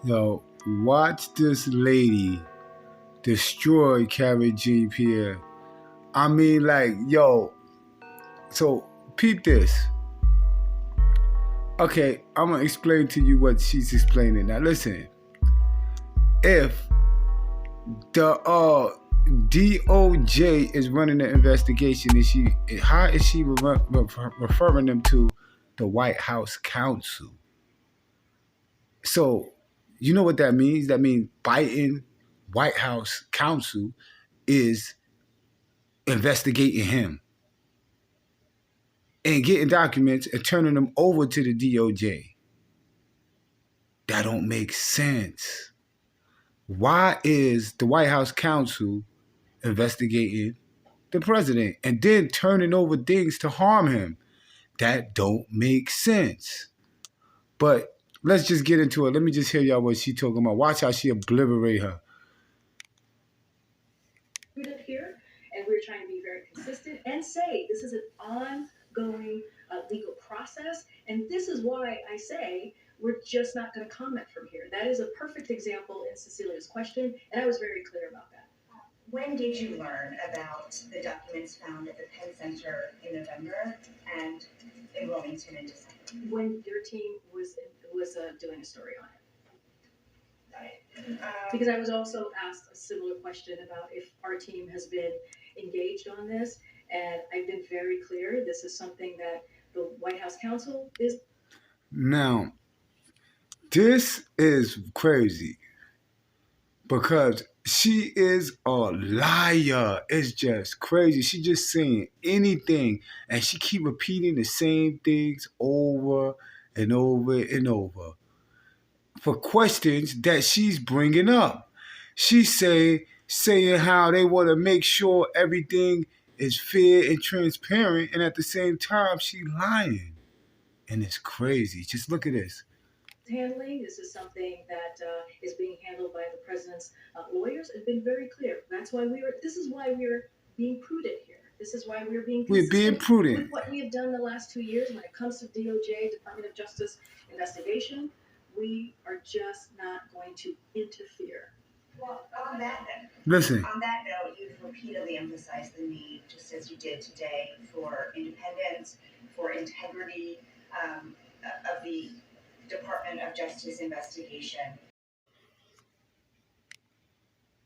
Yo, watch this lady destroy Carrie Jean Pierre. I mean, like, yo, so peep this. Okay, I'm gonna explain to you what she's explaining. Now listen, if the DOJ is running the investigation, how is she referring them to the White House counsel? So you know what that means? That means Biden White House counsel is investigating him and getting documents and turning them over to the DOJ. That don't make sense. Why is the White House counsel investigating the president and then turning over things to harm him? That don't make sense. But let's just get into it. Let me just hear y'all what she talking about. Watch how she obliterate her. Here, and we're trying to be very consistent and say this is an ongoing legal process, and this is why I say we're just not going to comment from here. That is a perfect example in Cecilia's question, and I was very clear about that. When did you learn about the documents found at the Penn Center in November and in Wilmington in December? When your team was doing a story on it. Right. Because I was also asked a similar question about if our team has been engaged on this, and I've been very clear. This is something that the White House counsel is. Now, this is crazy because she is a liar. It's just crazy. She just saying anything, and she keep repeating the same things over and over and over for questions that she's bringing up. She's saying how they want to make sure everything is fair and transparent, and at the same time, she lying. And it's crazy. Just look at this. Handling. This is something that is being handled by the president's lawyers. Have been very clear. That's why this is why we're being prudent here. This is why we're being prudent with what we have done the last 2 years when it comes to DOJ, Department of Justice investigation. We are just not going to interfere. Well, on that Listen. On that note, you've repeatedly emphasized the need, just as you did today, for independence, for integrity of the Department of Justice investigation.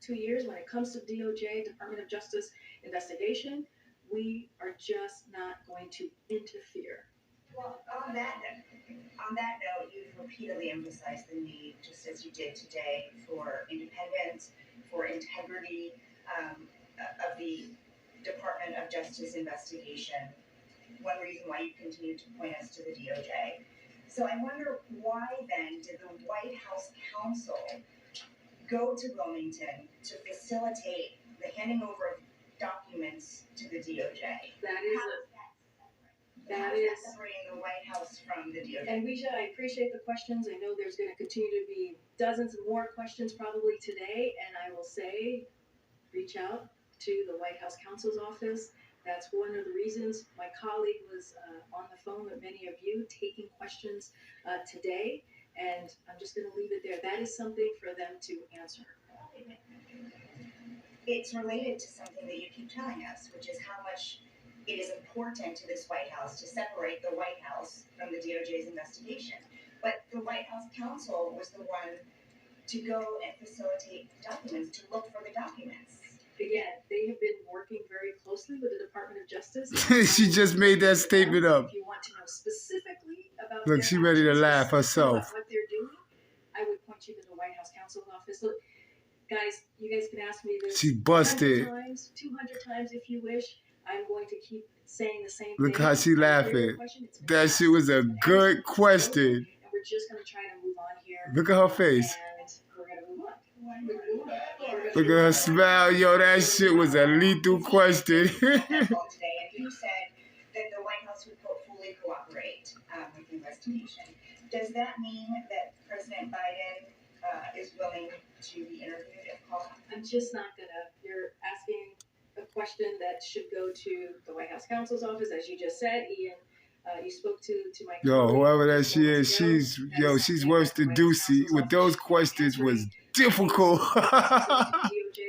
2 years when it comes to DOJ, Department of Justice investigation, we are just not going to interfere. Well, on that note, you've repeatedly emphasized the need, just as you did today, for independence, for integrity of the Department of Justice investigation. One reason why you continue to point us to the DOJ. So I wonder why then did the White House counsel go to Wilmington to facilitate the handing over of documents to the DOJ? That is separating the White House from the DOJ. And Risha, I appreciate the questions. I know there's going to continue to be dozens more questions probably today, and I will say, reach out to the White House counsel's office. That's one of the reasons my colleague was on the phone with many of you taking questions today, and I'm just going to leave it there. That is something for them to answer. It's related to something that you keep telling us, which is how much it is important to this White House to separate the White House from the DOJ's investigation. But the White House counsel was the one to go and facilitate documents, to look for the documents. Again, they have been working very closely with the Department of Justice. She just made that statement up. If you want to know specifically about look, she ready to laugh herself. What they're doing, I would point you to the White House counsel's office. Look, guys, you guys can ask me this. She busted. 200 times if you wish. I'm going to keep saying the same thing. Look how she laughing. That shit was a good question. And we're just going to try to move on here. Look at her face. And we're going to move on. Look at her smile. Yo, that shit was a lethal question. Today, and you said that the White House would fully cooperate with the investigation. Does that mean that President Biden is willing to be interviewed if called? I'm just not going to. You're asking a question that should go to the White House counsel's office, as you just said. Ian You spoke to my Yo, colleague whoever that just she moments is, ago. she's worse than Ducey. With those questions was difficult. DOJ,